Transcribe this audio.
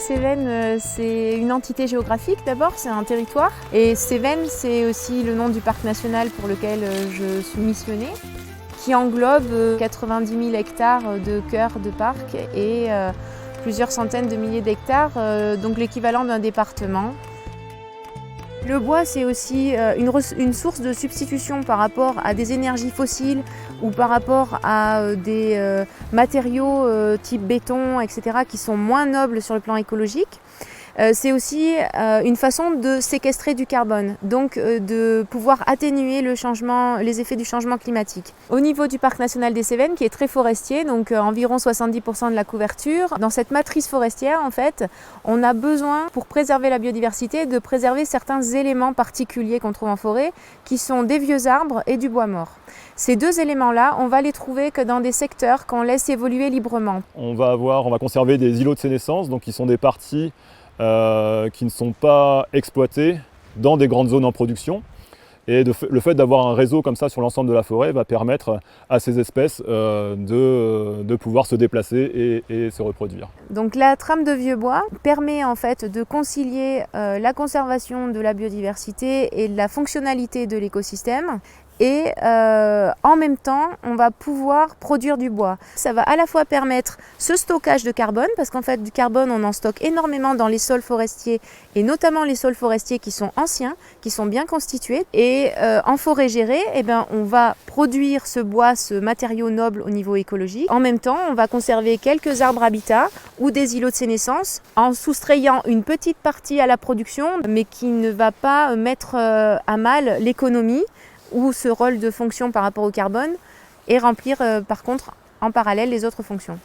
Cévennes, c'est une entité géographique d'abord, c'est un territoire. Et Cévennes, c'est aussi le nom du parc national pour lequel je suis missionnée, qui englobe 90 000 hectares de cœur de parc et plusieurs centaines de milliers d'hectares, donc l'équivalent d'un département. Le bois, c'est aussi une source de substitution par rapport à des énergies fossiles ou par rapport à des matériaux type béton, etc., qui sont moins nobles sur le plan écologique. C'est aussi une façon de séquestrer du carbone, donc de pouvoir atténuer les effets du changement climatique. Au niveau du parc national des Cévennes, qui est très forestier, donc environ 70% de la couverture, dans cette matrice forestière, en fait, on a besoin, pour préserver la biodiversité, de préserver certains éléments particuliers qu'on trouve en forêt, qui sont des vieux arbres et du bois mort. Ces deux éléments-là, on va les trouver que dans des secteurs qu'on laisse évoluer librement. On va conserver des îlots de sénescence, donc qui sont des parties qui ne sont pas exploitées dans des grandes zones en production. Et le fait d'avoir un réseau comme ça sur l'ensemble de la forêt va permettre à ces espèces de pouvoir se déplacer et se reproduire. Donc la trame de vieux bois permet en fait de concilier la conservation de la biodiversité et de la fonctionnalité de l'écosystème. Et en même temps, on va pouvoir produire du bois. Ça va à la fois permettre ce stockage de carbone, parce qu'en fait, du carbone, on en stocke énormément dans les sols forestiers, et notamment les sols forestiers qui sont anciens, qui sont bien constitués. Et en forêt gérée, on va produire ce bois, ce matériau noble au niveau écologique. En même temps, on va conserver quelques arbres habitats ou des îlots de sénescence, en soustrayant une petite partie à la production, mais qui ne va pas mettre à mal l'économie ou ce rôle de fonction par rapport au carbone et remplir par contre en parallèle les autres fonctions.